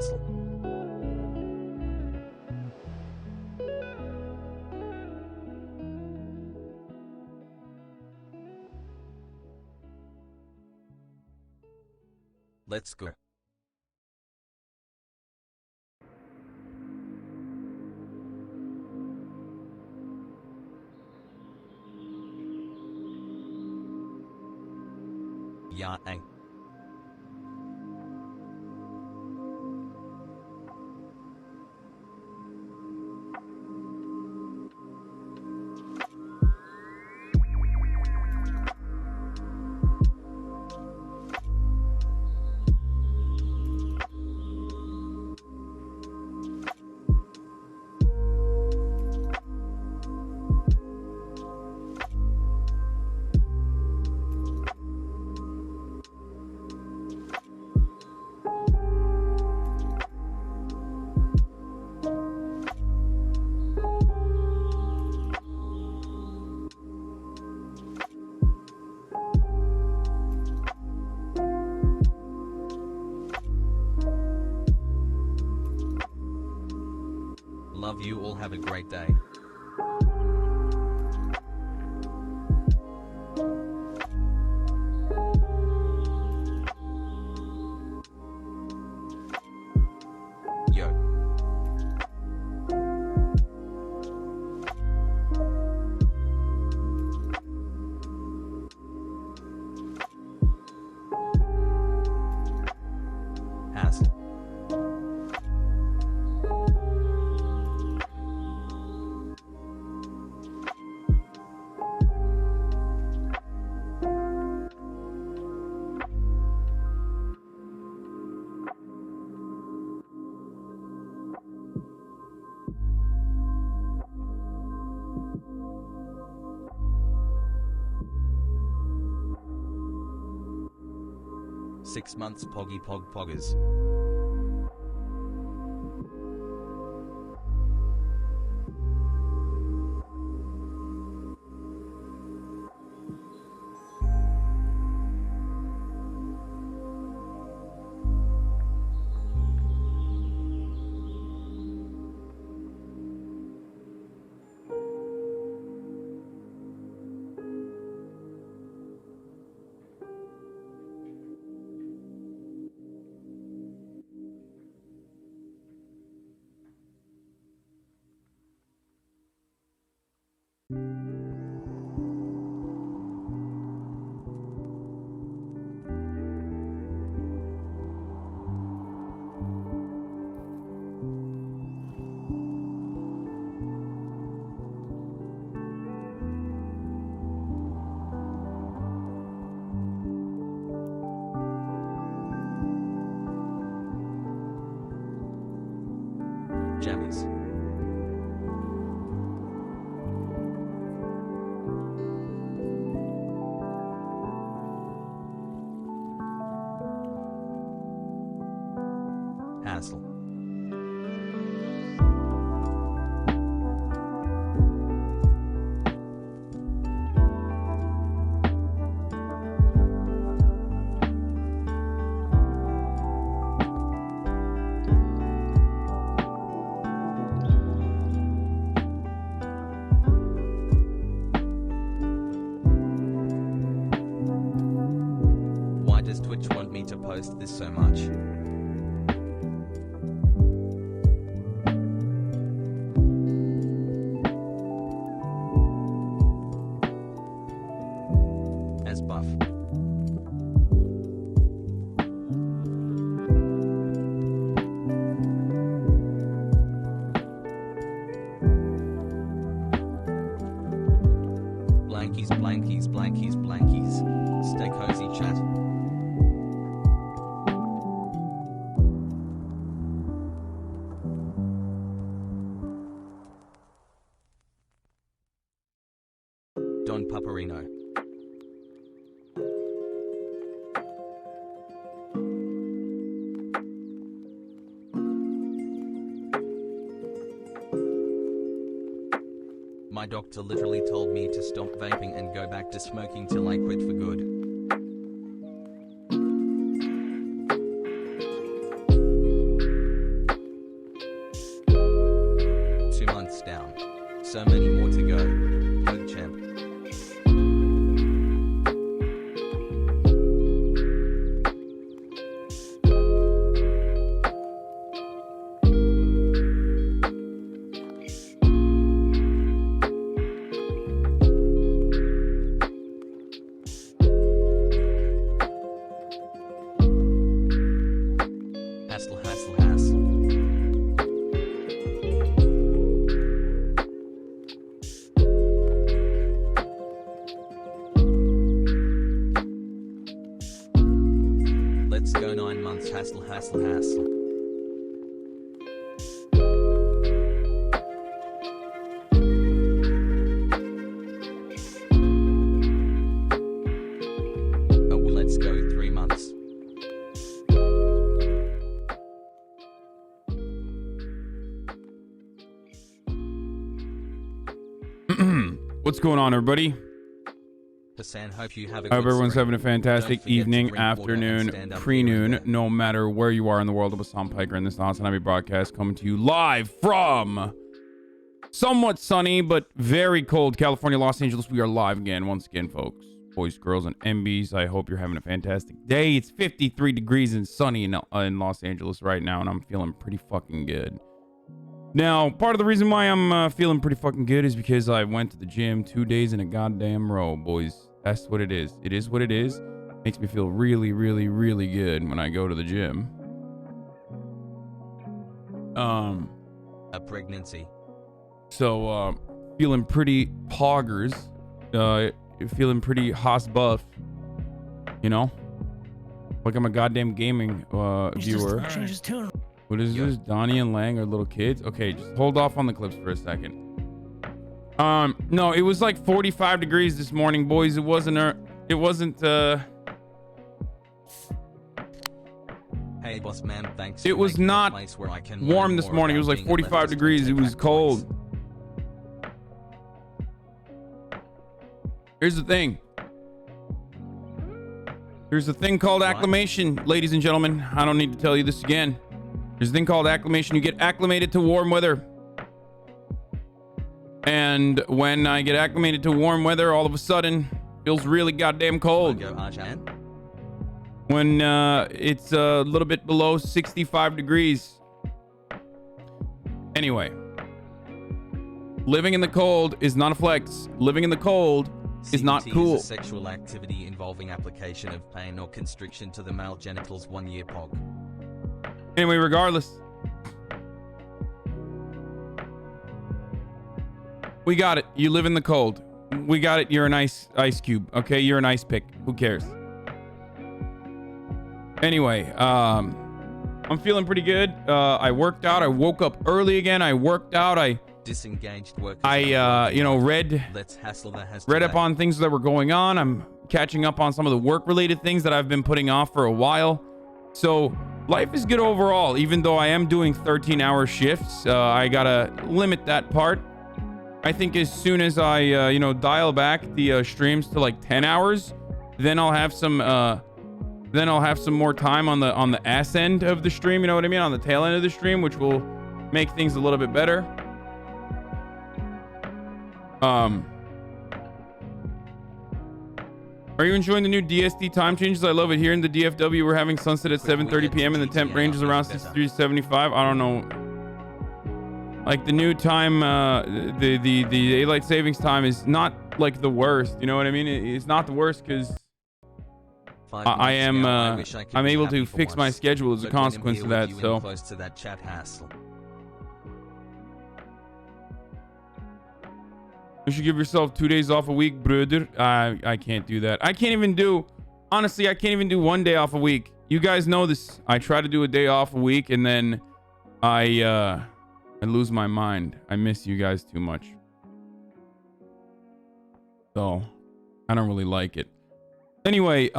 Hassle. Let's go. Yeah, eh. Love you all, have a great day. Yo. Hassle. Six months poggy pog poggers. Jammies. Hassle. Why does Twitch want me to post this so much? As buff. Blankies, blankies, blankies, blankies. Stay cozy, chat. Don Paparino. My doctor literally told me to stop vaping and go back to smoking till I quit for good. we go. Good champ. Hassle, hassle, hassle. Let's go 9 months. Hassle, hassle, hassle. Oh, well, let's go 3 months. What's going on, everybody? Hassan, hope you have a I hope good everyone's stream. having a fantastic Don't forget to evening, drink water and afternoon, stand up pre-noon, here and no matter where you are in the world of Hassan Piker, and this is the Hasanabi broadcast coming to you live from somewhat sunny but very cold California, Los Angeles. We are live again, once again, folks. Boys, girls, and MBs. I hope you're having a fantastic day. It's 53 degrees and sunny in Los Angeles right now, and I'm feeling pretty fucking good. Now, part of the reason why I'm feeling pretty fucking good is because I went to the gym 2 days in a goddamn row, boys. That's what it is. It is what it is. Makes me feel really, really, really good when I go to the gym. A pregnancy. So, feeling pretty poggers. Feeling pretty hoss buff. You know? Like I'm a goddamn gaming viewer. What is this? Donnie and Lang are little kids? Okay, just hold off on the clips for a second. No, it was like 45 degrees this morning, boys. It wasn't Hey boss man, thanks. it was not warm this morning. It was like 45 degrees. It was cold. Here's the thing. There's a thing called acclimation, ladies and gentlemen. I don't need to tell you this again. There's a thing called acclimation. You get acclimated to warm weather. And when I get acclimated to warm weather, all of a sudden, it feels really goddamn cold. When it's a little bit below 65 degrees. Anyway. Living in the cold is not a flex. Living in the cold is not cool. Is a sexual activity involving application of pain or constriction to the male genitals 1 year pog. Anyway, regardless. We got it. You live in the cold. We got it. You're an ice cube. Okay, you're an ice pick. Who cares? Anyway, I'm feeling pretty good. I worked out. I woke up early again. I worked out. I disengaged work. read up on things that were going on. I'm catching up on some of the work-related things that I've been putting off for a while. So life is good overall, even though I am doing 13-hour shifts. I gotta limit that part. I think as soon as I, dial back the streams to like 10 hours, then I'll have some more time on the ass end of the stream. You know what I mean? On the tail end of the stream, which will make things a little bit better. Are you enjoying the new DST time changes? I love it. Here in the DFW, we're having sunset at 7:30 p.m. and the temp range is around 63 to 75. I don't know. Like the new time, the daylight savings time is not like the worst. You know what I mean? It's not the worst because I'm able to fix my schedule as a consequence of that. So. Close to that chat hassle. You should give yourself 2 days off a week, brother. I can't do that. I can't even do 1 day off a week. You guys know this. I try to do a day off a week and then I lose my mind. I miss you guys too much. So I don't really like it. Anyway,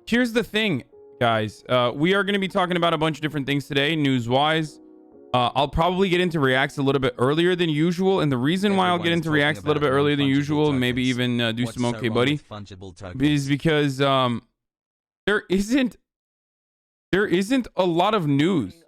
here's the thing, guys. We are going to be talking about a bunch of different things today, news-wise. I'll probably get into reacts a little bit earlier than usual, and the reason why I'll get into reacts a little bit earlier than usual, and maybe even do some okay buddy, is because there isn't a lot of news.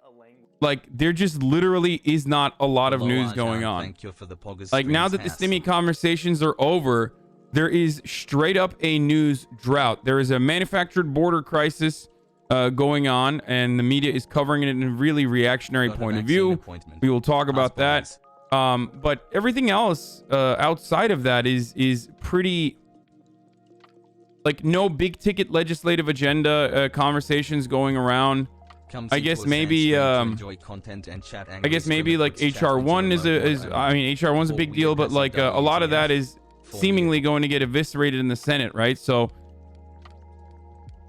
Like, there just literally is not a lot of Hello, news Arjan. going on. Thank you for the Poggers Like, now that the streams, stimmy conversations are over, there is straight up a news drought. There is a manufactured border crisis going on, and the media is covering it in a really reactionary Got a point of vaccine view. appointment. We will talk about that. Hospitals. But everything else outside of that is pretty, like, no big ticket legislative agenda conversations going around. I guess maybe I guess maybe like HR1 HR1's a big deal, but like a lot of that is seemingly going to get eviscerated in the Senate, right? So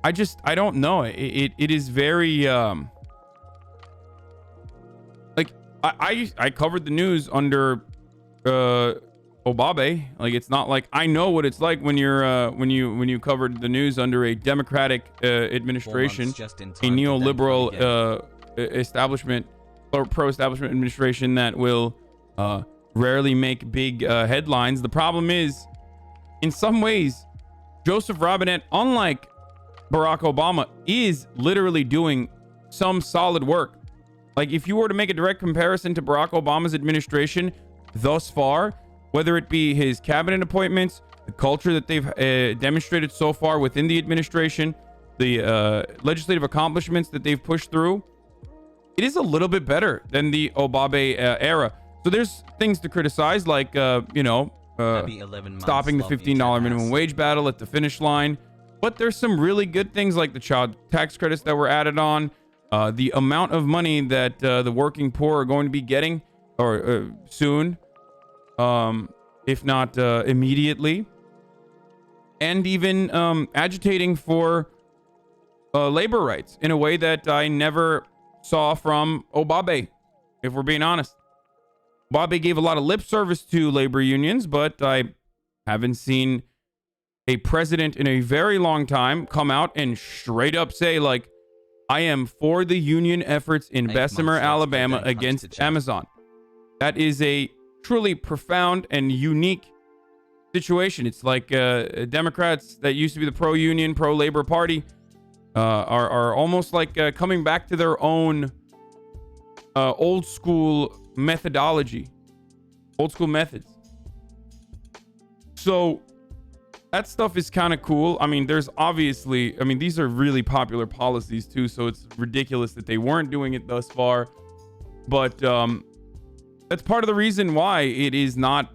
I don't know. It is very like I covered the news under Obabe. Like, it's not like I know what it's like when you're when you covered the news under a Democratic administration, a neoliberal establishment or pro-establishment administration that will rarely make big headlines. The problem is, in some ways, Joseph Robinette, unlike Barack Obama, is literally doing some solid work. Like, if you were to make a direct comparison to Barack Obama's administration thus far, whether it be his cabinet appointments, the culture that they've demonstrated so far within the administration, the legislative accomplishments that they've pushed through, it is a little bit better than the Obabe era. So there's things to criticize, like, stopping the $15 minimum wage battle at the finish line. But there's some really good things, like the child tax credits that were added on, the amount of money that the working poor are going to be getting or soon, if not immediately, and even agitating for labor rights in a way that I never saw from Obabe, if we're being honest. Obabe gave a lot of lip service to labor unions, but I haven't seen a president in a very long time come out and straight up say, like, I am for the union efforts in Bessemer, Alabama against Amazon. That is a truly profound and unique situation. It's like Democrats that used to be the pro-union, pro-labor party are almost like coming back to their own old school methodology, old school methods. So that stuff is kind of cool. I mean, there's obviously, I mean, these are really popular policies too, so it's ridiculous that they weren't doing it thus far. But that's part of the reason why it is not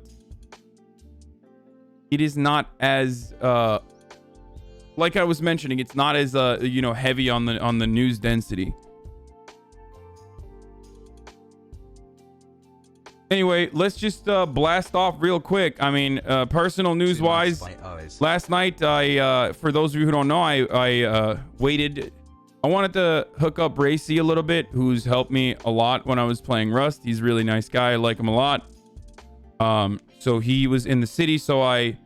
as like I was mentioning, it's not as heavy on the news density. Anyway, let's just blast off real quick. I mean, personal news wise, last night for those of you who don't know, I waited. I wanted to hook up Racy a little bit, who's helped me a lot when I was playing Rust. He's a really nice guy. I like him a lot. So he was in the city, so I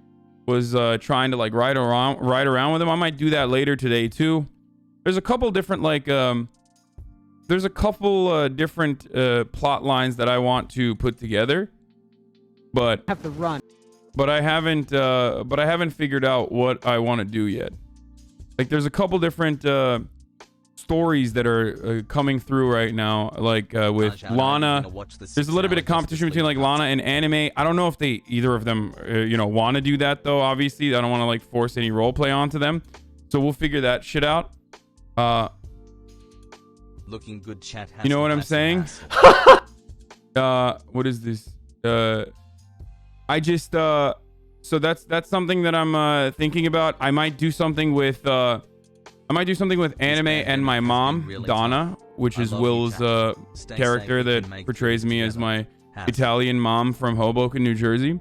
was trying to like ride around with him. I might do that later today too. There's a couple different plot lines that I want to put together, but have to run. But I haven't figured out what I want to do yet. Like, there's a couple different stories that are coming through right now, like with Lana. There's a little bit of competition between like Lana and Anime. I don't know if either of them want to do that though. Obviously, I don't want to like force any role play onto them, so we'll figure that shit out. Looking good, chat. You know what I'm saying? What is this? I just so that's something that I'm thinking about. I might do something with Anime and my mom, Donna, which is Will's character that portrays me as my Italian mom from Hoboken, New Jersey.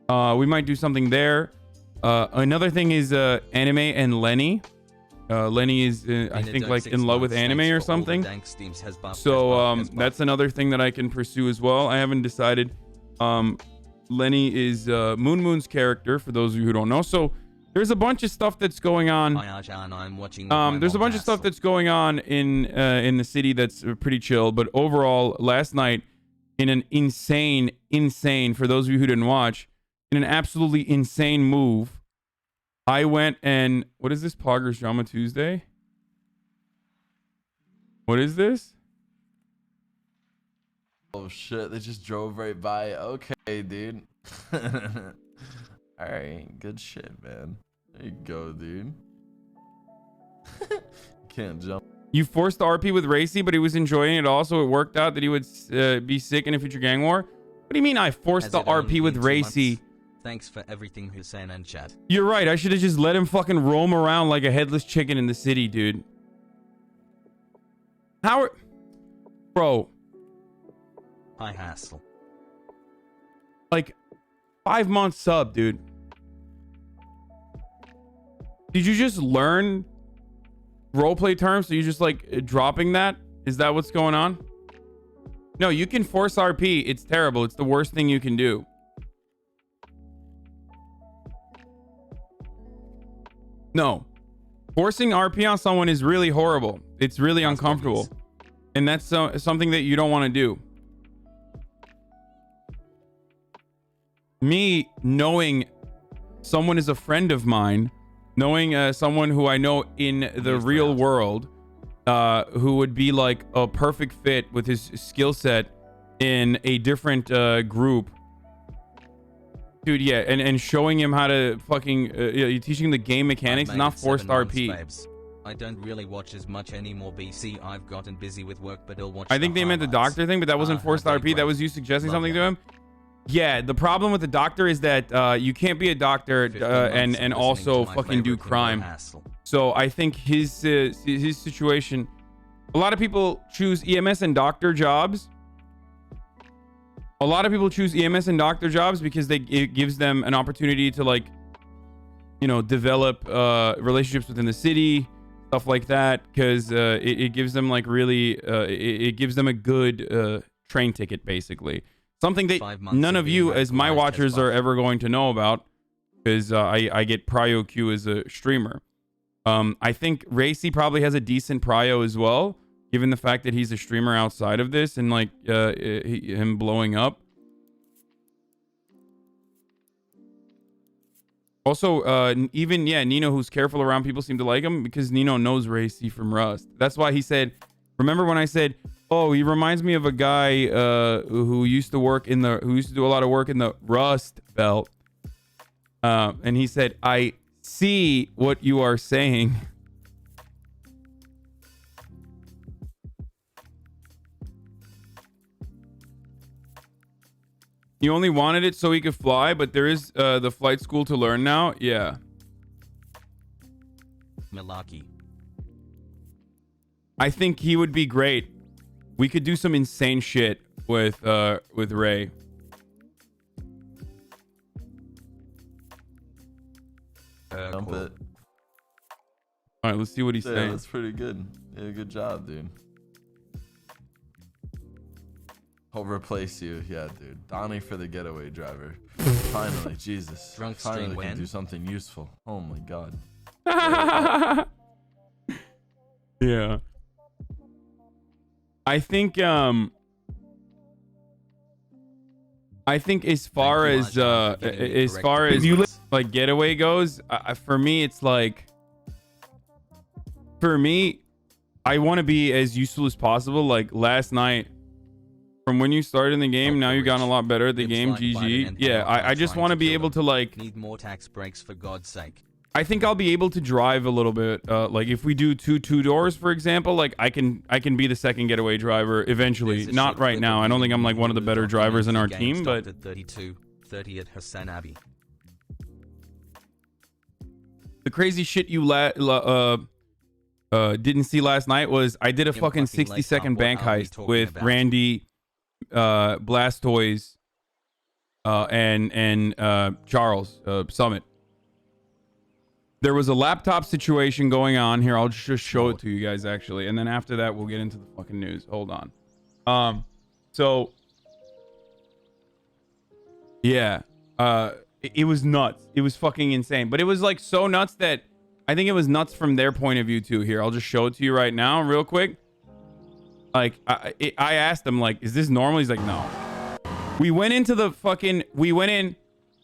We might do something there. Another thing is Anime and Lenny. Lenny is, I think, like in love with anime or something. So that's another thing that I can pursue as well. I haven't decided. Lenny is Moon's character, for those of you who don't know. So there's a bunch of stuff that's going on. There's a bunch of stuff that's going on in the city that's pretty chill. But overall, last night, in an insane, for those of you who didn't watch, in an absolutely insane move, I went and, what is this? Poggers Drama Tuesday? What is this? Oh shit, they just drove right by. Okay, dude. Alright, good shit, man. There you go, dude. Can't jump. You forced the RP with Racy, but he was enjoying it all, so it worked out that he would be sick in a future gang war. What do you mean I forced the RP with Racy? Thanks for everything, Hussein and chat. You're right. I should have just let him fucking roam around like a headless chicken in the city, dude. Bro. Hi, Hassel. Like, 5 months sub, dude. Did you just learn roleplay terms? So you just like dropping that? Is that what's going on? No, you can force RP. It's terrible. It's the worst thing you can do. No. Forcing RP on someone is really horrible. It's really uncomfortable. And that's something that you don't want to do. Me knowing someone is a friend of mine, knowing someone who I know in the real world, who would be like a perfect fit with his skill set in a different group. Dude, yeah, and showing him how to fucking teaching the game mechanics, not forced RP. Babes. I don't really watch as much anymore, BC. I've gotten busy with work, but I'll watch. I think they meant the doctor thing, but that wasn't forced RP. That was you suggesting something to him. Yeah, the problem with the doctor is that you can't be a doctor and also fucking do crime. So I think his situation. A lot of people choose EMS and doctor jobs. A lot of people choose EMS and doctor jobs because it gives them an opportunity to, like, you know, develop relationships within the city, stuff like that. Because it gives them like really it gives them a good train ticket, basically. Something that none of you, as my watchers, are ever going to know about, because I get prio Q as a streamer. I think Racy probably has a decent prio as well, given the fact that he's a streamer outside of this and like him blowing up. Also, even Nino, who's careful around people, seem to like him because Nino knows Racy from Rust. That's why he said, remember when I said, oh, he reminds me of a guy who used to do a lot of work in the Rust Belt. And he said, I see what you are saying. You only wanted it so he could fly, but there is the flight school to learn now. Yeah. Milaki. I think he would be great. We could do some insane shit with Ray. Dump Cool. it. All right, let's see what he's saying. That's pretty good. Yeah, good job, dude. I'll replace you. Yeah, dude. Donnie for the getaway driver. Finally, Jesus. Drunk Finally stream can when? do something useful. Oh my god. Yeah. I think as far as like getaway goes, for me it's like, for me, I want to be as useful as possible. Like last night, from when you started in the game, now you've gotten a lot better at the game. GG. Yeah, I just want to be able to like need more tax breaks for God's sake. I think I'll be able to drive a little bit. Like if we do two doors, for example, like I can be the second getaway driver eventually. Not right now. I don't think I'm like one of the better drivers in our team, but 32-30 at Hasanabi. The crazy shit you didn't see last night was I did a fucking 60-second bank heist with Randy, Blastoise, and Charles Summit. There was a laptop situation going on here. I'll just show it to you guys actually, and then after that we'll get into the fucking news. Hold on. So yeah, it was nuts. It was fucking insane, but it was like so nuts that I think it was nuts from their point of view too. Here, I'll just show it to you right now real quick. Like I asked him, like, is this normal? He's like, no. We went in.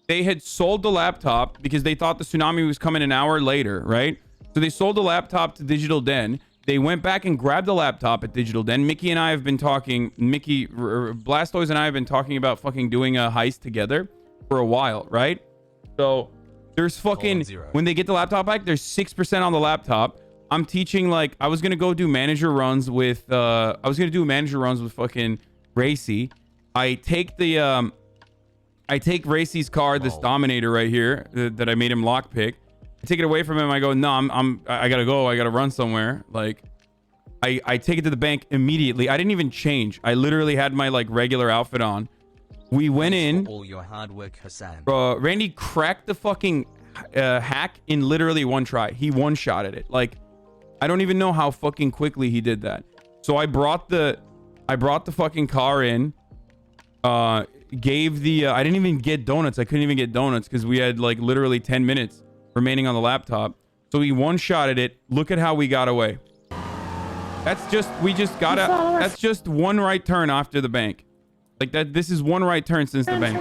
They had sold the laptop because they thought the tsunami was coming an hour later, right? So they sold the laptop to Digital Den. they went back and grabbed the laptop at Digital Den. Mickey and I have been talking. Blastoise and I have been talking about fucking doing a heist together for a while, right? So there's fucking when they get the laptop back, there's 6% on the laptop. I'm teaching like I was gonna go do manager runs with fucking Racy. I take Racy's car, this Dominator right here that I made him lockpick. I take it away from him. I go, no, I gotta go. I gotta run somewhere. Like, I take it to the bank immediately. I didn't even change. I literally had my like regular outfit on. We went in. All your hard work, Hassan. Randy cracked the fucking hack in literally one try. He one-shotted it. Like, I don't even know how fucking quickly he did that. So I brought the fucking car in. I didn't even get donuts. I couldn't even get donuts because we had like literally 10 minutes remaining on the laptop. So he one-shotted it. Look at how we got away. That's just one right turn after the bank. Like that, this is one right turn since the bank.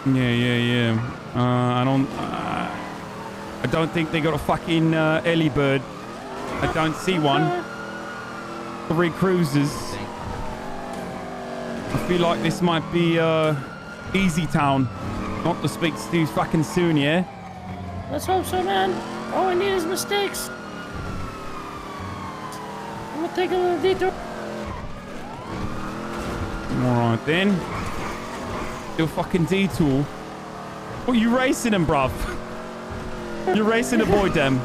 Yeah. I don't think they got a fucking Ellie bird. I don't see one. 3 cruisers. I feel like this might be Easy Town. Not to speak too fucking soon, yeah? Let's hope so, man. All I need is mistakes. I'm gonna take a little detour. Alright then. Do a fucking detour. What, you racing him, bruv? You're racing the boy, damn.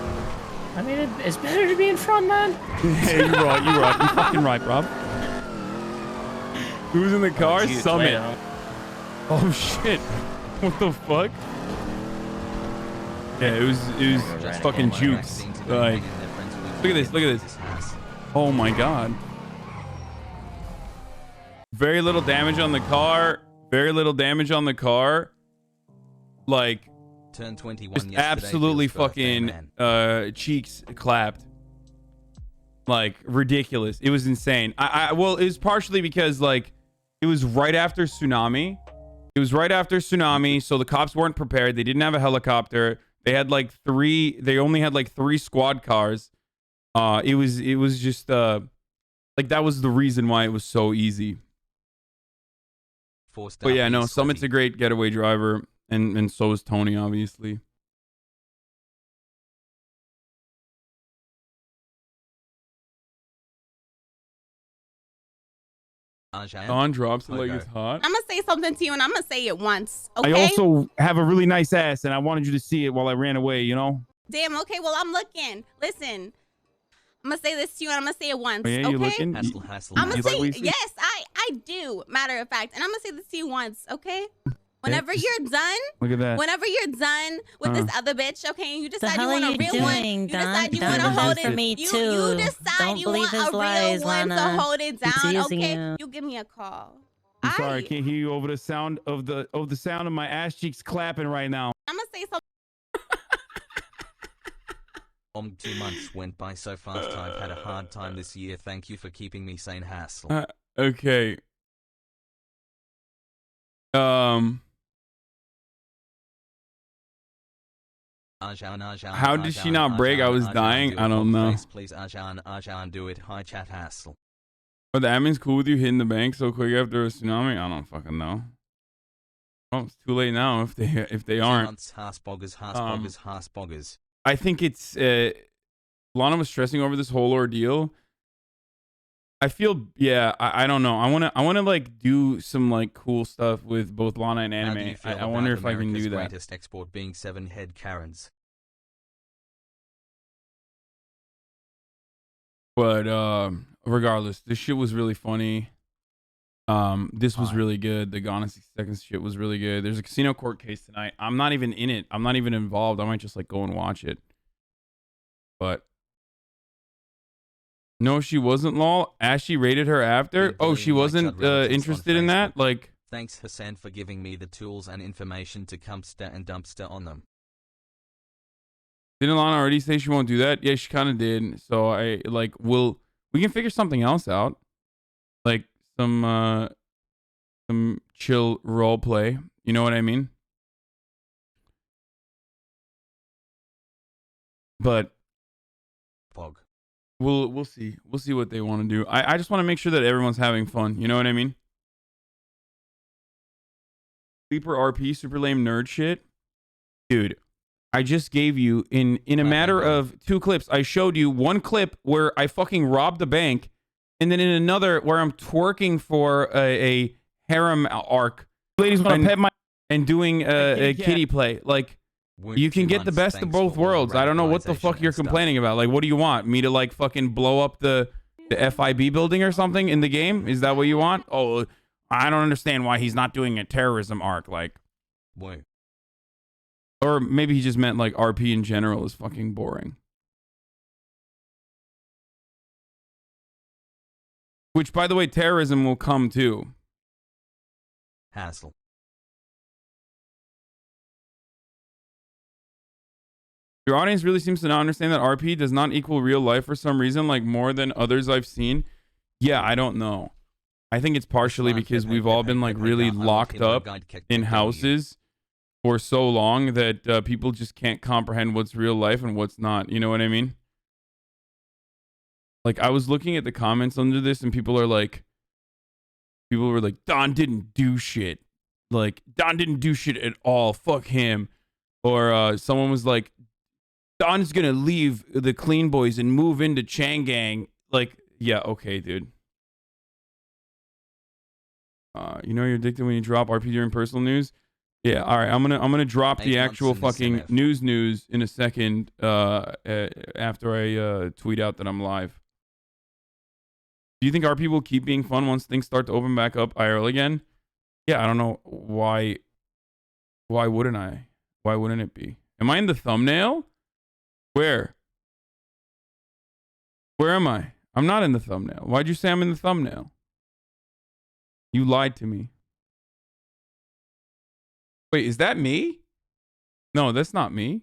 I mean, it's better to be in front, man. Yeah, you're right. You're fucking right, bruv. Who's in the car? Summit. Oh shit. What the fuck? Yeah, it was fucking jukes. Like, look at this. Oh my god. Very little damage on the car. Like, turned 21 just absolutely fucking cheeks clapped. Like, ridiculous. It was insane. Well, it was partially because like it was right after tsunami. So the cops weren't prepared. They didn't have a helicopter. They only had like 3 squad cars. It was just like that was the reason why it was so easy. But yeah, no, Summit's a great getaway driver, and so is Tony, obviously. Don drops it like it's hot. I'm gonna say something to you, and I'm gonna say it once. Okay. I also have a really nice ass, and I wanted you to see it while I ran away. You know. Damn. Okay. Well, I'm looking. Listen. I'm gonna say this to you, and I'm gonna say it once. Oh, yeah, okay. You looking? Hassle. I'm gonna say yes. I do. Matter of fact, and I'm gonna say this to you once. Okay. Whenever you're done, look at that. Whenever you're done with this other bitch, okay, and you decide you want a real one, you Don? decide you want to hold it. Me you too. decide Don't you want his a real lies, one Lana. to hold it down. Okay, you. you give me a call. I'm sorry, I can't hear you over the sound of my ass cheeks clapping right now. I'm gonna say something. 2 months went by so fast. I've had a hard time this year. Thank you for keeping me sane, Hassle. Okay. How did she not break? I was dying. I don't know. Please, Ajan, do it. Hi, chat, Hassle. Are the admins cool with you hitting the bank so quick after a tsunami? I don't fucking know. Oh, it's too late now if they aren't. Hassboggers. I think it's Lana was stressing over this whole ordeal. I feel I don't know. I wanna like do some like cool stuff with both Lana and Anime. I wonder if I can do that. Greatest export being 7-head Karens. But regardless, this shit was really funny. This was really good. The Gone in 60 Seconds shit was really good. There's a casino court case tonight. I'm not even in it. I'm not even involved. I might just like go and watch it. But no, she wasn't, lol. Ashley rated her after. Oh, she wasn't interested in that? Like, thanks, Hassan, for giving me the tools and information to dumpster and dumpster on them. Didn't Lana already say she won't do that? Yeah, she kind of did. So I like we can figure something else out. Like some chill role play. You know what I mean? But Pog. we'll see. We'll see what they want to do. I just want to make sure that everyone's having fun. You know what I mean? Sleeper RP, super lame nerd shit. Dude, I just gave you in a matter of 2 clips. I showed you one clip where I fucking robbed the bank, and then in another where I'm twerking for a harem arc. Ladies want to pet my and doing a kitty play. Like, you can get the best of both worlds. I don't know what the fuck you're complaining about. Like, what do you want? Me to like fucking blow up the FIB building or something in the game? Is that what you want? Oh, I don't understand why he's not doing a terrorism arc. Like, Wait. or maybe he just meant like RP in general is fucking boring. Which, by the way, terrorism will come too. Hassle. Your audience really seems to not understand that RP does not equal real life for some reason, like more than others I've seen. Yeah, I don't know. I think it's partially because we've all been like really locked up in houses for so long that people just can't comprehend what's real life and what's not. You know what I mean? Like, I was looking at the comments under this and people were like, Don didn't do shit. Like, Don didn't do shit at all. Fuck him. Or someone was like, Don's gonna leave the Clean Boys and move into Changang. Like, yeah, okay, dude. You know you're addicted when you drop RP during personal news. Yeah, all right. I'm gonna drop the actual fucking news in a second. After I tweet out that I'm live. Do you think RP will keep being fun once things start to open back up IRL again? Yeah, I don't know why. Why wouldn't I? Why wouldn't it be? Am I in the thumbnail? Where? Where am I? I'm not in the thumbnail. Why'd you say I'm in the thumbnail? You lied to me. Wait, is that me? No, that's not me.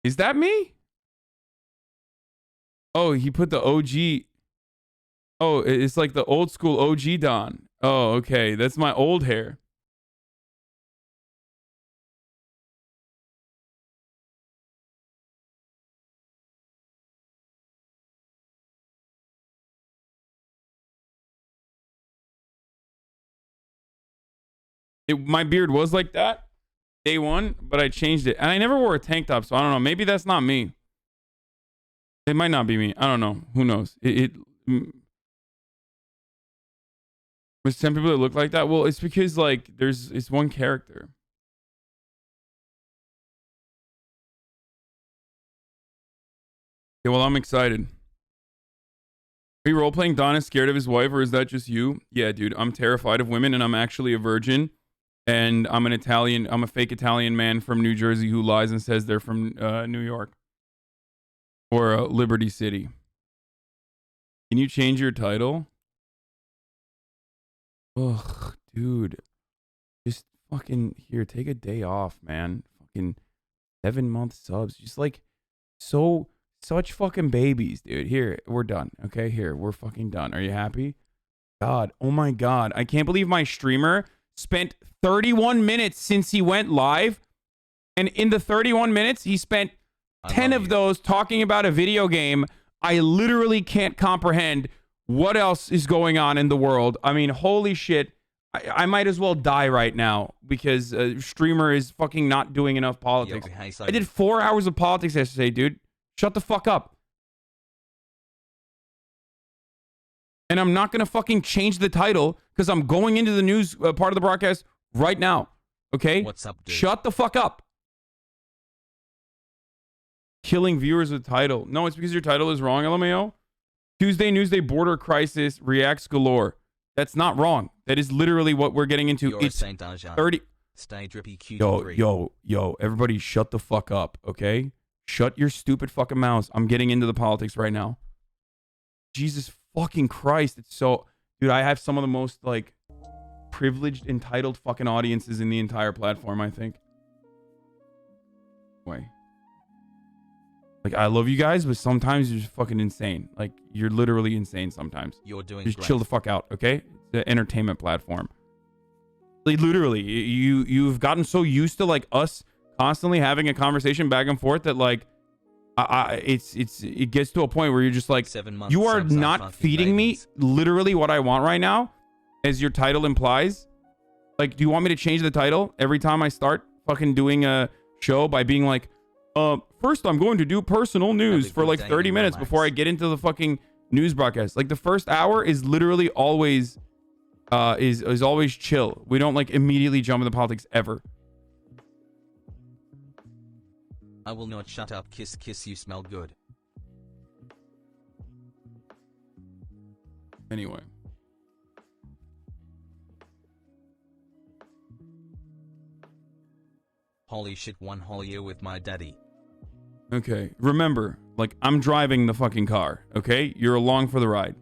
Is that me? Oh, he put the OG. Oh, it's like the old school OG Don. Oh, okay. That's my old hair. My beard was like that day one, but I changed it. And I never wore a tank top, so I don't know. Maybe that's not me. It might not be me. I don't know. Who knows? There's some people that look like that. Well, it's because like it's one character. Yeah, well, I'm excited. Are you role-playing Don is scared of his wife, or is that just you? Yeah, dude, I'm terrified of women, and I'm actually a virgin. And I'm a fake Italian man from New Jersey who lies and says they're from New York. Or Liberty City. Can you change your title? Ugh, dude. Just fucking, here, take a day off, man. Fucking 7-month subs. Just like, such fucking babies, dude. Here, we're done. Okay, here, we're fucking done. Are you happy? God, oh my God. I can't believe my streamer spent 31 minutes since he went live. And in the 31 minutes, he spent 10 of those talking about a video game. I literally can't comprehend what else is going on in the world. I mean, holy shit. I might as well die right now because streamer is fucking not doing enough politics. I did 4 hours of politics yesterday, dude. Shut the fuck up. And I'm not going to fucking change the title because I'm going into the news part of the broadcast right now. Okay? What's up, dude? Shut the fuck up. Killing viewers with title. No, it's because your title is wrong, LMAO. Tuesday, Newsday, border crisis, reacts galore. That's not wrong. That is literally what we're getting into. You're it's 30. Stay drippy Q3. Yo, everybody shut the fuck up, okay? Shut your stupid fucking mouths. I'm getting into the politics right now. Jesus fucking Christ. It's so... Dude, I have some of the most, like, privileged, entitled fucking audiences in the entire platform, I think. Wait. Like, I love you guys, but sometimes you're just fucking insane. Like, you're literally insane sometimes. You're doing just great. Chill the fuck out, okay? It's an entertainment platform. Like, literally, you've gotten so used to, like, us constantly having a conversation back and forth that, like, it gets to a point where you're just like, 7 months you are subs are not fucking feeding babies. me literally what I want right now, as your title implies. Like, do you want me to change the title every time I start fucking doing a show by being like, first I'm going to do personal news for like 30 minutes before I get into the fucking news broadcast. Like the first hour is literally always is always chill. We don't like immediately jump into politics ever. I will not shut up. Kiss, kiss, you smell good. Anyway. Holy shit, one whole year with my daddy. Okay. Remember, like, I'm driving the fucking car, okay? You're along for the ride.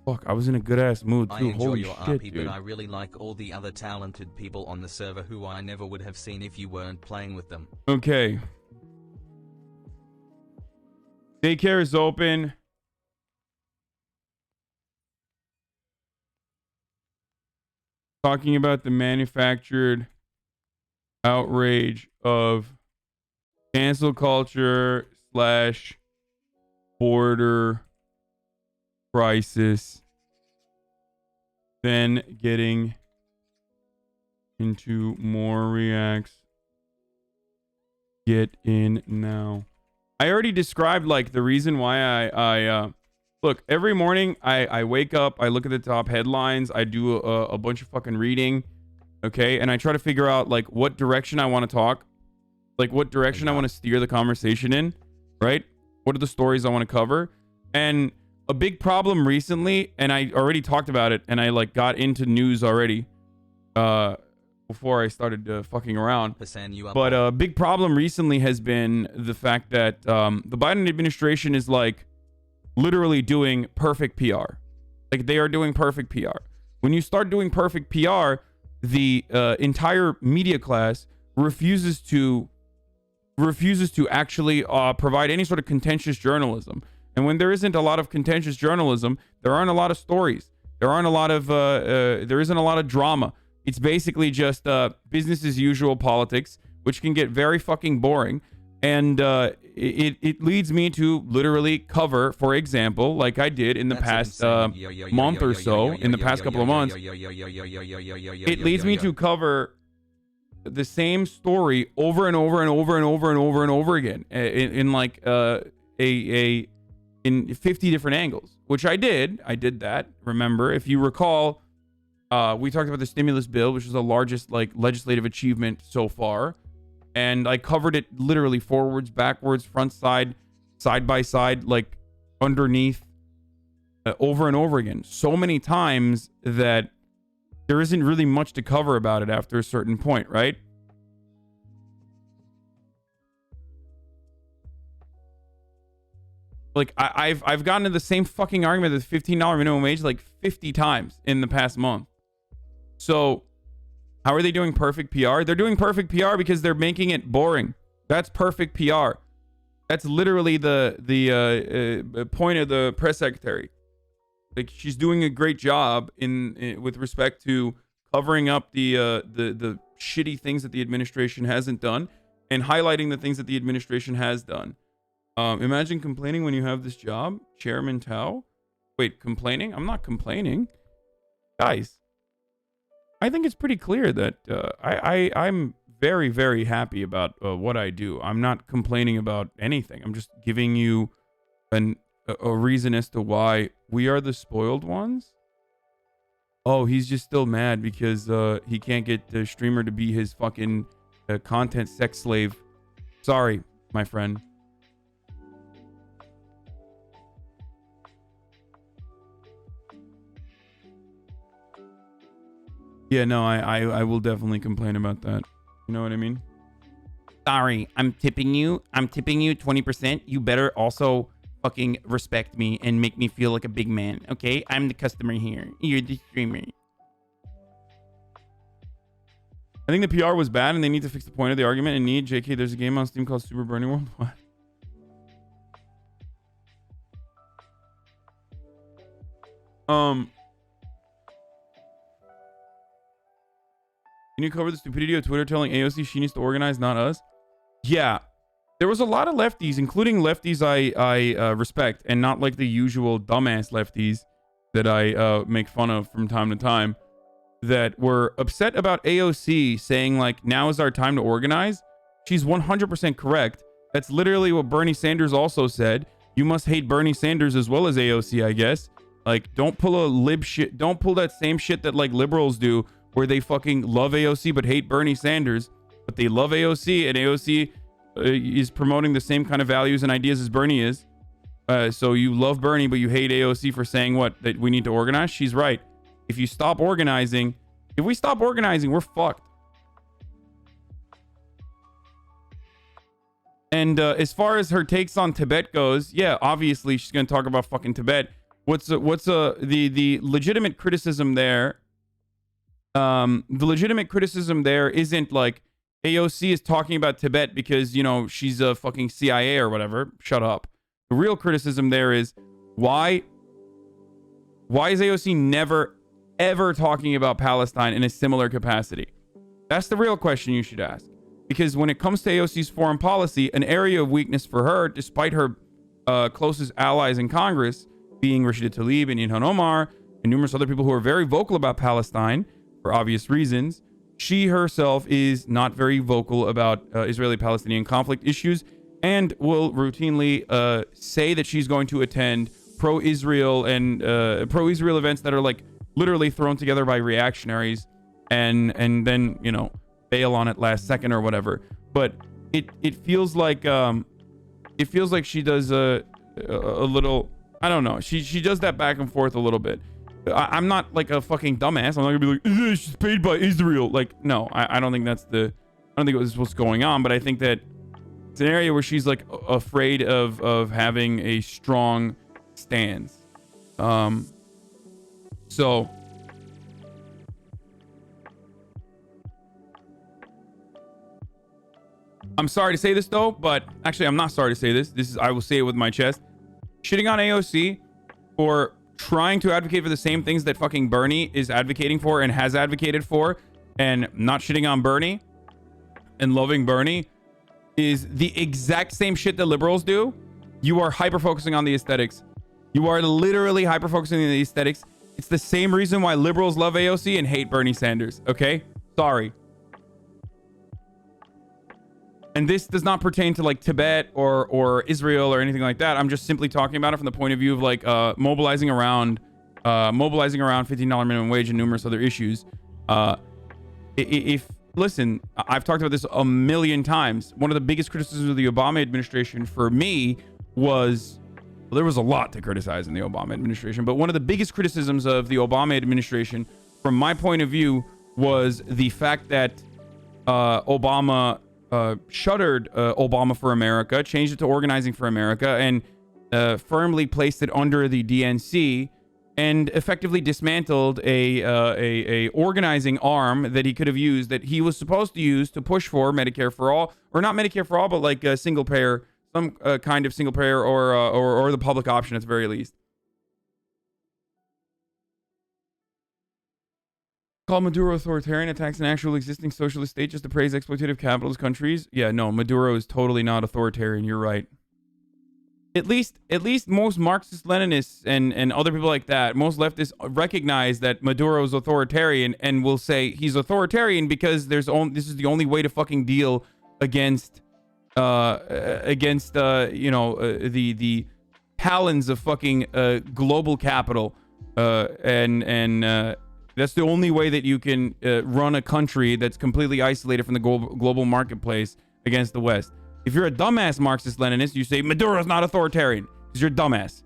Fuck, I was in a good ass mood too. I enjoy Holy your shit, RP, dude. but I really like all the other talented people on the server who I never would have seen if you weren't playing with them. Okay. Daycare is open. Talking about the manufactured outrage of cancel culture / border crisis. Then getting into more reacts. Get in now. I already described like the reason why I look, every morning I wake up, I look at the top headlines, I do a bunch of fucking reading, okay, and I try to figure out like what direction I want to talk, like what direction I want to steer the conversation in, right? What are the stories I want to cover? And a big problem recently, and I already talked about it, and I like got into news already before I started fucking around. But a big problem recently has been the fact that the Biden administration is like literally doing perfect PR. Like they are doing perfect PR. When you start doing perfect PR, the entire media class refuses to actually provide any sort of contentious journalism. And when there isn't a lot of contentious journalism, there aren't a lot of stories. There isn't a lot of drama. It's basically just business as usual politics, which can get very fucking boring. And it leads me to literally cover, for example, like I did in the past month or so, in the past couple of months, it leads me to cover the same story over and over and over and over and over and over again in like in 50 different angles, which I did that. Remember, if you recall, we talked about the stimulus bill, which is the largest like legislative achievement so far. And I covered it literally forwards, backwards, front side, side by side, like underneath, over and over again. So many times that there isn't really much to cover about it after a certain point, right? Like I've gotten to the same fucking argument with $15 minimum wage like 50 times in the past month. So how are they doing perfect PR? They're doing perfect PR because they're making it boring. That's perfect PR. That's literally the point of the press secretary. Like she's doing a great job in with respect to covering up the shitty things that the administration hasn't done and highlighting the things that the administration has done. Imagine complaining when you have this job, Chairman Tao. Wait, complaining? I'm not complaining, guys. I think it's pretty clear that I'm very, very happy about what I do. I'm not complaining about anything. I'm just giving you a reason as to why we are the spoiled ones. Oh, he's just still mad because he can't get the streamer to be his fucking content sex slave. Sorry, my friend. Yeah, no, I will definitely complain about that. You know what I mean? Sorry, I'm tipping you. I'm tipping you 20%. You better also fucking respect me and make me feel like a big man, okay? I'm the customer here. You're the streamer. I think the PR was bad and they need to fix the point of the argument and need. JK, there's a game on Steam called Super Burning World. What? Can you cover the stupidity of Twitter telling AOC she needs to organize, not us? Yeah. There was a lot of lefties, including lefties I respect, and not like the usual dumbass lefties that I make fun of from time to time, that were upset about AOC saying, like, now is our time to organize. She's 100% correct. That's literally what Bernie Sanders also said. You must hate Bernie Sanders as well as AOC, I guess. Like, don't pull a lib shit. Don't pull that same shit that, like, liberals do, where they fucking love AOC but hate Bernie Sanders. But they love AOC, and AOC is promoting the same kind of values and ideas as Bernie is. So you love Bernie, but you hate AOC for saying what? That we need to organize? She's right. If we stop organizing, we're fucked. And as far as her takes on Tibet goes, yeah, obviously she's going to talk about fucking Tibet. The legitimate criticism there? The legitimate criticism there isn't like AOC is talking about Tibet because, you know, she's a fucking CIA or whatever. Shut up. The real criticism there is why is AOC never ever talking about Palestine in a similar capacity? That's the real question you should ask. Because when it comes to AOC's foreign policy, an area of weakness for her, despite her closest allies in Congress being Rashida Tlaib and Ilhan Omar and numerous other people who are very vocal about Palestine for obvious reasons, she herself is not very vocal about Israeli-Palestinian conflict issues and will routinely say that she's going to attend pro-Israel and pro-Israel events that are like literally thrown together by reactionaries and then, you know, bail on it last second or whatever. But it feels like she does a little, I don't know, she does that back and forth a little bit. I'm not like a fucking dumbass. I'm not gonna be like, she's paid by Israel. Like, no, I don't think that's what's going on. But I think that it's an area where she's like afraid of having a strong stance. So I'm sorry to say this though, but actually I'm not sorry to say this. I will say it with my chest. Shitting on AOC for trying to advocate for the same things that fucking Bernie is advocating for and has advocated for, and not shitting on Bernie and loving Bernie is the exact same shit that liberals do. You are hyper focusing on the aesthetics. You are literally hyper focusing on the aesthetics. It's the same reason why liberals love AOC and hate Bernie Sanders. Okay? Sorry. And this does not pertain to like Tibet or Israel or anything like that. I'm just simply talking about it from the point of view of like mobilizing around $15 minimum wage and numerous other issues. Listen, I've talked about this a million times. One of the biggest criticisms of the Obama administration for me was, well, there was a lot to criticize in the Obama administration, but one of the biggest criticisms of the Obama administration from my point of view was the fact that Obama shuttered Obama for America, changed it to Organizing for America, and firmly placed it under the DNC, and effectively dismantled a organizing arm that he could have used, that he was supposed to use to push for Medicare for all, or not Medicare for all, but like a single payer, some kind of single payer, or the public option at the very least. Call Maduro authoritarian, attacks an actual existing socialist state just to praise exploitative capitalist countries. Yeah, no, Maduro is totally not authoritarian. You're right. At least most Marxist-Leninists and other people like that, most leftists recognize that Maduro is authoritarian and will say he's authoritarian because this is the only way to fucking deal against the talons of fucking global capital, and that's the only way that you can run a country that's completely isolated from the global marketplace against the West. If you're a dumbass Marxist-Leninist, you say Maduro's not authoritarian because you're a dumbass.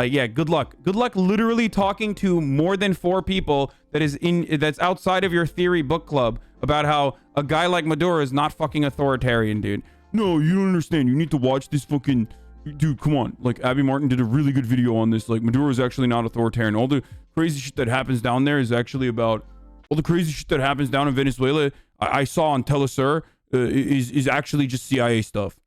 Yeah, good luck. Good luck literally talking to more than 4 people that's outside of your theory book club about how a guy like Maduro is not fucking authoritarian, dude. No, you don't understand. You need to watch this fucking... Dude, come on. Like, Abby Martin did a really good video on this. Like, Maduro is actually not authoritarian. All the crazy shit that happens down there is actually about... All the crazy shit that happens down in Venezuela, I saw on Telesur, is actually just CIA stuff.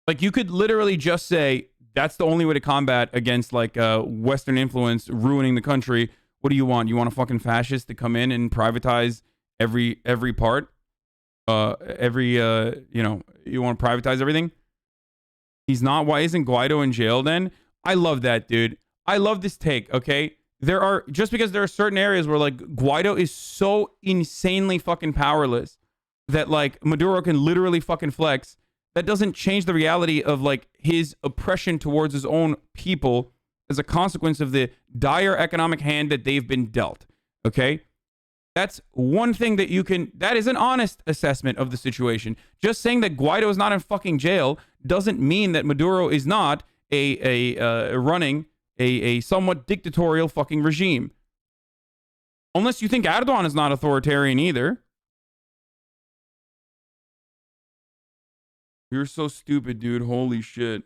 Like, you could literally just say that's the only way to combat against like Western influence ruining the country What do you want? You want a fucking fascist to come in and privatize every part? You want to privatize everything? He's not. Why isn't Guaido in jail then? I love that, dude. I love this take, okay? Just because there are certain areas where, like, Guaido is so insanely fucking powerless that, like, Maduro can literally fucking flex, that doesn't change the reality of, like, his oppression towards his own people as a consequence of the dire economic hand that they've been dealt, okay? That's one thing that is an honest assessment of the situation. Just saying that Guaido is not in fucking jail doesn't mean that Maduro is not running a somewhat dictatorial fucking regime. Unless you think Erdogan is not authoritarian either. You're so stupid, dude. Holy shit.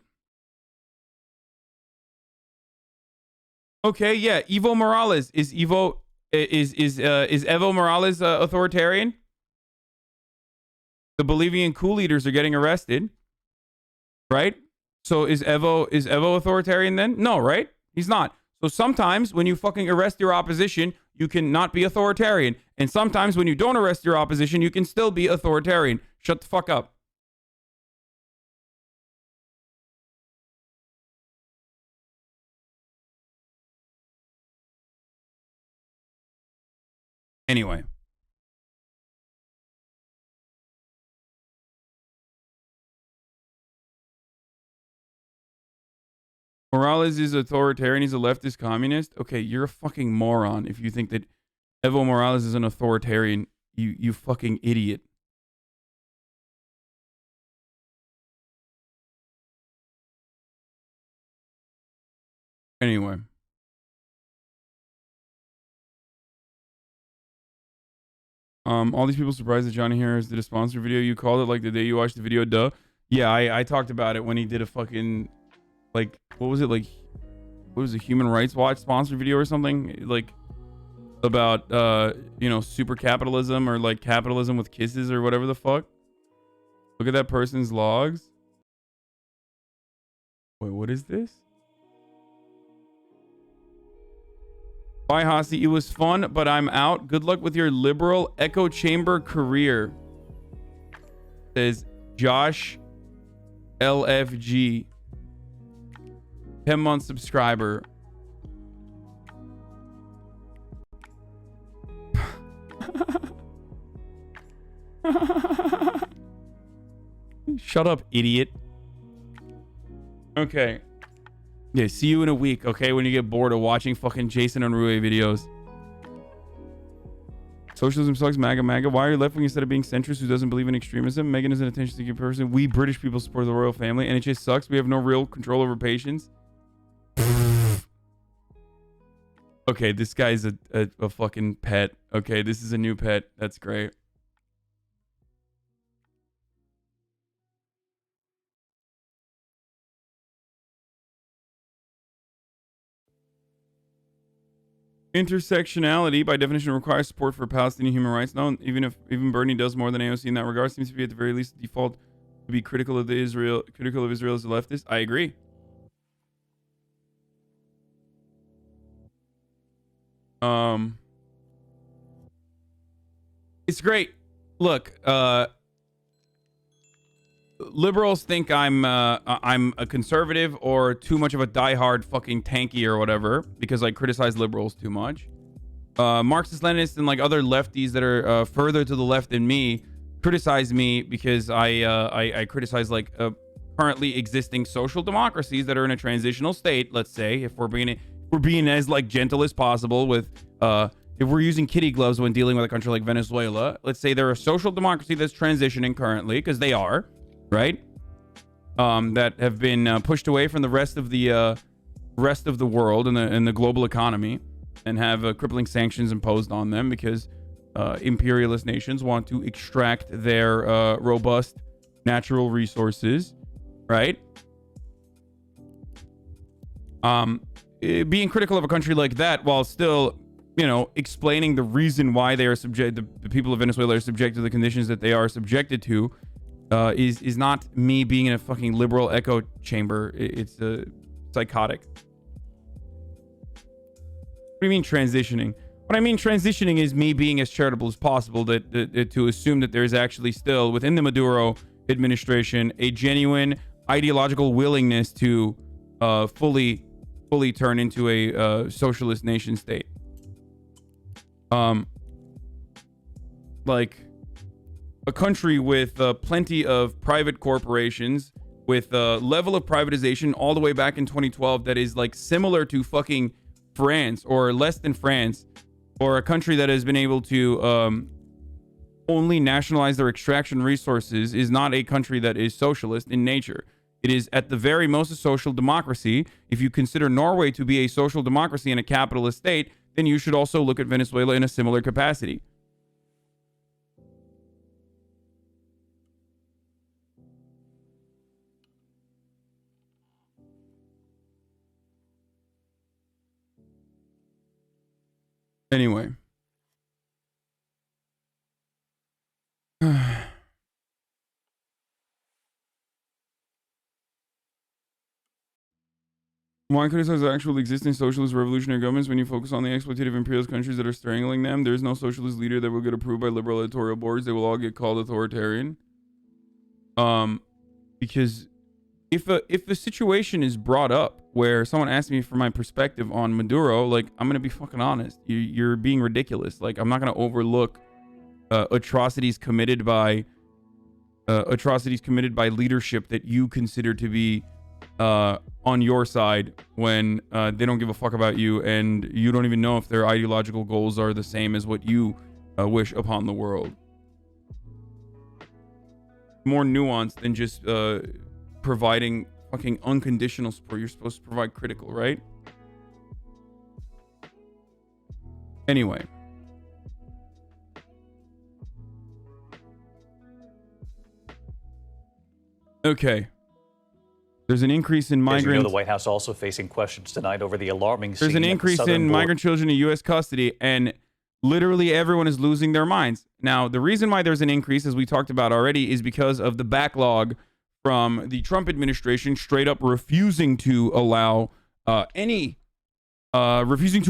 Okay, yeah, Evo Morales. Is Evo Morales authoritarian? The Bolivian coup leaders are getting arrested, right? So is Evo authoritarian then? No, right? He's not. So sometimes when you fucking arrest your opposition, you can not be authoritarian, and sometimes when you don't arrest your opposition, you can still be authoritarian. Shut the fuck up. Anyway. Morales is authoritarian. He's a leftist communist. Okay, you're a fucking moron if you think that Evo Morales is an authoritarian. You fucking idiot. Anyway. All these people surprised that Johnny Harris did a sponsor video. You called it like the day you watched the video, duh. Yeah, I talked about it when he did a fucking, like, what was it, like, what was it, Human Rights Watch sponsor video or something? Like, about, super capitalism or, like, capitalism with kisses or whatever the fuck. Look at that person's logs. Wait, what is this? Bye, Hossie. It was fun, but I'm out. Good luck with your liberal echo chamber career. Says Josh LFG. 10-month subscriber. Shut up, idiot. Okay. Yeah, see you in a week, okay? When you get bored of watching fucking Jason and Rue videos. Socialism sucks, MAGA. Why are you left wing instead of being centrist who doesn't believe in extremism? Megan is an attention-seeking person. We British people support the royal family. NHS sucks. We have no real control over patients. Okay, this guy's a fucking pet. Okay, this is a new pet. That's great. Intersectionality, by definition, requires support for Palestinian human rights. No, even Bernie does more than AOC in that regard. Seems to be at the very least the default to be critical of Israel as a leftist. I agree. It's great. Look, liberals think I'm a conservative or too much of a diehard fucking tanky or whatever because I criticize liberals too much. Marxist Leninists and like other lefties that are further to the left than me criticize me because I criticize like currently existing social democracies that are in a transitional state. Let's say if we're being as like gentle as possible with if we're using kitty gloves when dealing with a country like Venezuela. Let's say they're a social democracy that's transitioning currently because they are. Right? That have been pushed away from the rest of the world and the global economy and have crippling sanctions imposed on them because imperialist nations want to extract their robust natural resources, right? Being critical of a country like that while still, explaining the reason why they are the people of Venezuela are subject to the conditions that they are subjected to is not me being in a fucking liberal echo chamber. It's psychotic. What do you mean transitioning? What I mean transitioning is me being as charitable as possible to assume that there is actually still within the Maduro administration a genuine ideological willingness to fully turn into a socialist nation state. Like a country with plenty of private corporations, with a level of privatization all the way back in 2012 that is like similar to fucking France or less than France, or a country that has been able to only nationalize their extraction resources, is not a country that is socialist in nature. It is at the very most a social democracy. If you consider Norway to be a social democracy and a capitalist state, then you should also look at Venezuela in a similar capacity. Anyway. Why criticize the actual existing socialist revolutionary governments when you focus on the exploitative imperialist countries that are strangling them? There is no socialist leader that will get approved by liberal editorial boards. They will all get called authoritarian. Because if the situation is brought up where someone asks me for my perspective on Maduro, like, I'm gonna be fucking honest. You're being ridiculous. Like, I'm not gonna overlook atrocities committed by leadership that you consider to be on your side when they don't give a fuck about you, and you don't even know if their ideological goals are the same as what you wish upon the world. More nuanced than just providing fucking unconditional support. You're supposed to provide critical, right? Anyway. Okay. There's an increase in migrants. As you know, the White House also facing questions tonight over the alarming scene. There's an increase in migrant children in U.S. custody, and literally everyone is losing their minds. Now, the reason why there's an increase, as we talked about already, is because of the backlog from the Trump administration straight up refusing to allow any fucking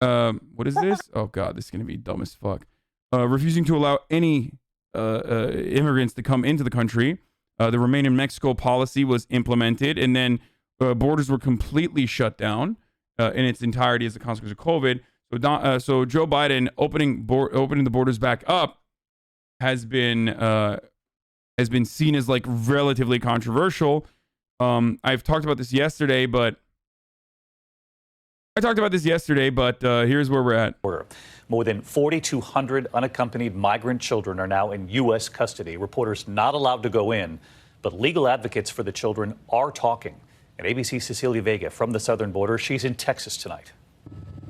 what is this? Oh God, this is gonna be dumb as fuck. Refusing to allow any immigrants to come into the country. The Remain in Mexico policy was implemented, and then borders were completely shut down in its entirety as a consequence of COVID. So Joe Biden opening the borders back up has been seen as like relatively controversial. I've talked about this yesterday, but here's where we're at. More than 4,200 unaccompanied migrant children are now in U.S. custody. Reporters not allowed to go in, but legal advocates for the children are talking. And ABC's Cecilia Vega from the southern border, she's in Texas tonight.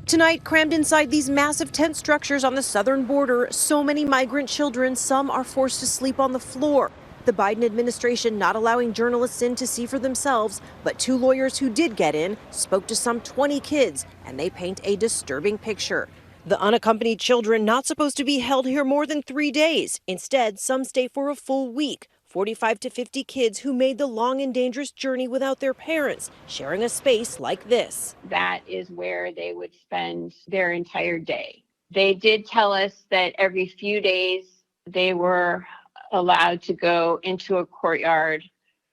Tonight, crammed inside these massive tent structures on the southern border, so many migrant children, some are forced to sleep on the floor. The Biden administration not allowing journalists in to see for themselves, but two lawyers who did get in spoke to some 20 kids, and they paint a disturbing picture. The unaccompanied children not supposed to be held here more than 3 days. Instead, some stay for a full week. 45 to 50 kids who made the long and dangerous journey without their parents, sharing a space like this. That is where they would spend their entire day. They did tell us that every few days they were allowed to go into a courtyard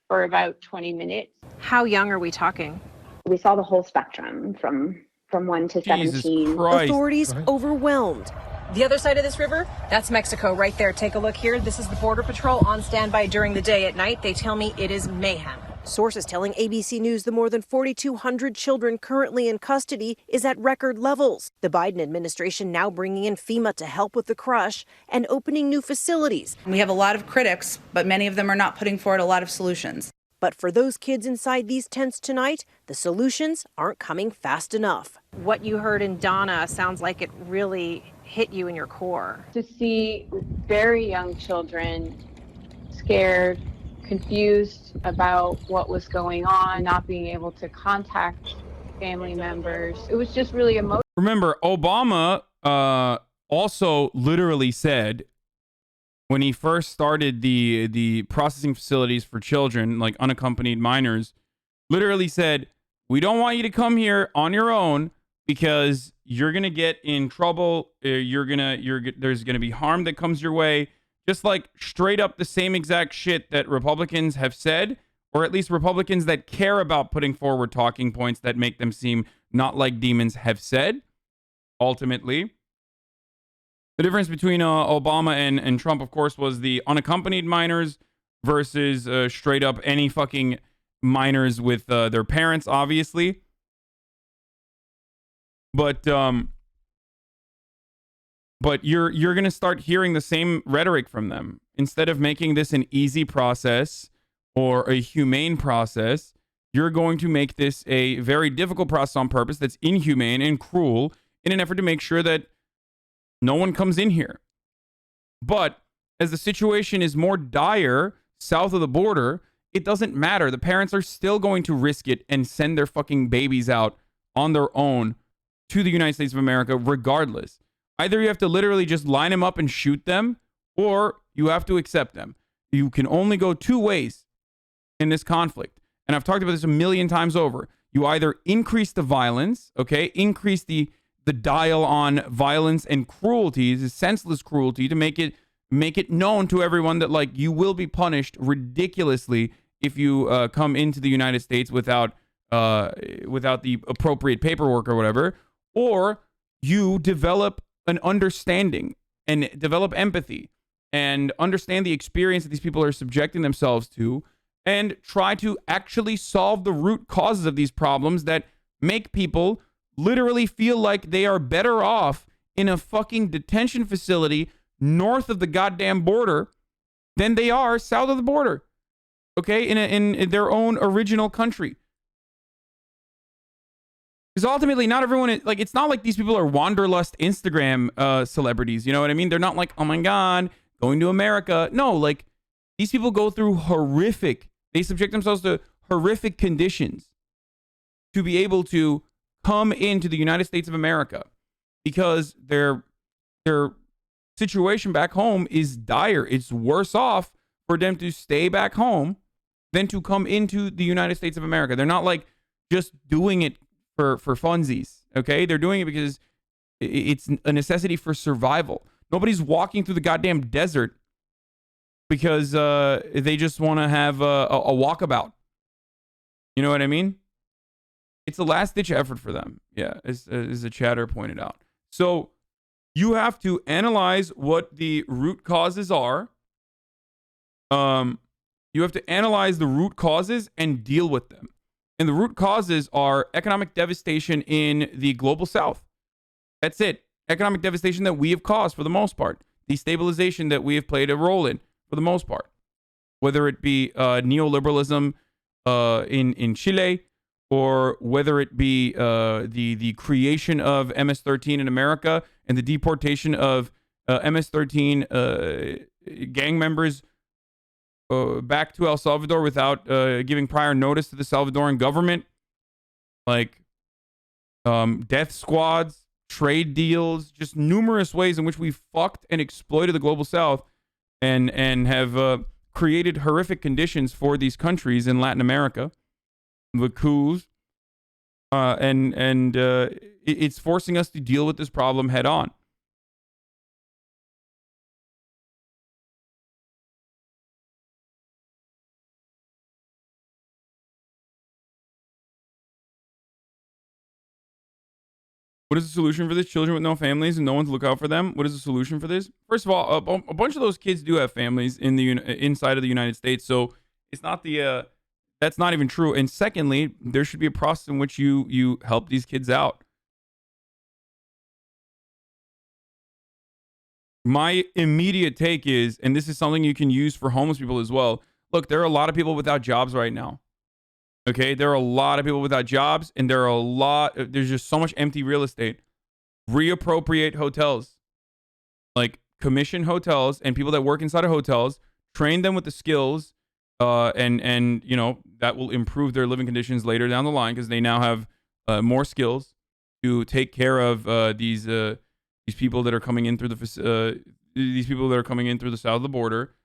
for about 20 minutes. How young are we talking? We saw the whole spectrum from 1 to 17. Authorities overwhelmed. The other side of this river, that's Mexico right there. Take a look here. This is the Border Patrol on standby during the day. At night, they tell me it is mayhem. Sources telling ABC News the more than 4,200 children currently in custody is at record levels. The Biden administration now bringing in FEMA to help with the crush and opening new facilities. We have a lot of critics, but many of them are not putting forward a lot of solutions. But for those kids inside these tents tonight, the solutions aren't coming fast enough. What you heard in Donna sounds like it really hit you in your core. To see very young children scared, confused about what was going on, not being able to contact family members. It was just really emotional. Remember, Obama also literally said when he first started the processing facilities for children, like unaccompanied minors, literally said, We don't want you to come here on your own because you're gonna get in trouble. There's gonna be harm that comes your way. Just like straight up the same exact shit that Republicans have said, or at least Republicans that care about putting forward talking points that make them seem not like demons have said. Ultimately, the difference between Obama and Trump, of course, was the unaccompanied minors versus straight up any fucking minors with their parents, obviously. But you're going to start hearing the same rhetoric from them. Instead of making this an easy process or a humane process, you're going to make this a very difficult process on purpose that's inhumane and cruel in an effort to make sure that no one comes in here. But as the situation is more dire south of the border, it doesn't matter. The parents are still going to risk it and send their fucking babies out on their own to the United States of America regardless. Either you have to literally just line them up and shoot them, or you have to accept them. You can only go two ways in this conflict. And I've talked about this a million times over. You either increase the violence, okay? Increase the dial on violence and cruelty, the senseless cruelty, to make it known to everyone that, like, you will be punished ridiculously if you come into the United States without the appropriate paperwork or whatever. Or you develop an understanding and develop empathy and understand the experience that these people are subjecting themselves to and try to actually solve the root causes of these problems that make people literally feel like they are better off in a fucking detention facility north of the goddamn border than they are south of the border. Okay? In their own original country. Because ultimately, not everyone is, like, it's not like these people are wanderlust Instagram celebrities. You know what I mean? They're not like, oh my God, going to America. No, like, these people go through they subject themselves to horrific conditions to be able to come into the United States of America because their situation back home is dire. It's worse off for them to stay back home than to come into the United States of America. They're not like just doing it for funsies, okay? They're doing it because it's a necessity for survival. Nobody's walking through the goddamn desert because they just want to have a walkabout. You know what I mean? It's a last-ditch effort for them. Yeah, as the chatter pointed out. So you have to analyze what the root causes are. You have to analyze the root causes and deal with them. And the root causes are economic devastation in the global south. That's it. Economic devastation that we have caused for the most part. Destabilization that we have played a role in for the most part. Whether it be neoliberalism in Chile, or whether it be the creation of MS-13 in America and the deportation of MS-13 gang members back to El Salvador without giving prior notice to the Salvadoran government, like death squads, trade deals, just numerous ways in which we fucked and exploited the global south and have created horrific conditions for these countries in Latin America, the coups, and it's forcing us to deal with this problem head on. What is the solution for this? Children with no families and no one to look out for them. What is the solution for this? First of all, a bunch of those kids do have families in the inside of the United States, so it's not the that's not even true. And secondly, there should be a process in which you help these kids out. My immediate take is, and this is something you can use for homeless people as well. Look, there are a lot of people without jobs right now. Okay, there are a lot of people without jobs, and there's just so much empty real estate. Reappropriate hotels, like commission hotels, and people that work inside of hotels, train them with the skills, and you know, that will improve their living conditions later down the line because they now have more skills to take care of these people that are coming in through these people that are coming in through the south of the border,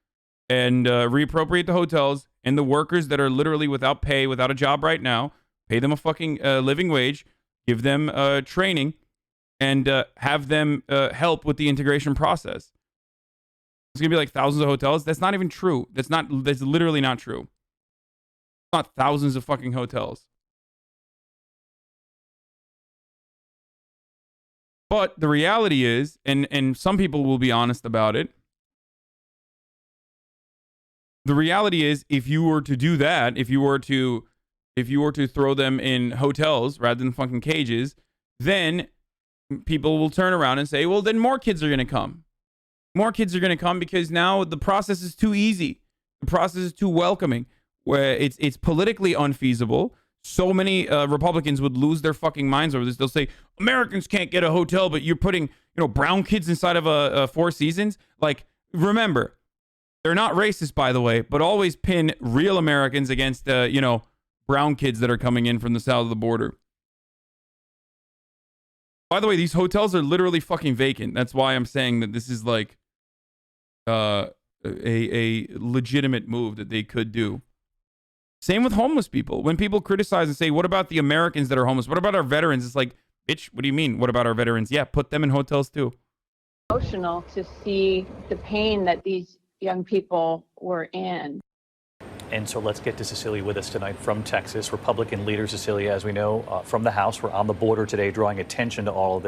and reappropriate the hotels and the workers that are literally without pay, without a job right now. pay them a fucking living wage, give them training, and have them help with the integration process. It's gonna be like thousands of hotels. That's not even true. That's literally not true. It's not thousands of fucking hotels. But the reality is, and some people will be honest about it, the reality is, if you were to do that, if you were to throw them in hotels rather than fucking cages, then people will turn around and say, well, then more kids are going to come. More kids are going to come because now the process is too easy. The process is too welcoming. Where it's politically unfeasible. So many Republicans would lose their fucking minds over this. They'll say, Americans can't get a hotel, but you're putting, brown kids inside of a Four Seasons. Like, remember, they're not racist, by the way, but always pin real Americans against, brown kids that are coming in from the south of the border. By the way, these hotels are literally fucking vacant. That's why I'm saying that this is like a legitimate move that they could do. Same with homeless people. When people criticize and say, what about the Americans that are homeless? What about our veterans? It's like, bitch, what do you mean? What about our veterans? Yeah, put them in hotels too. Emotional to see the pain that these young people were in. And so let's get to Cecilia with us tonight from Texas. Republican leader Cecilia, as we know, from the House, we're on the border today drawing attention to all of this.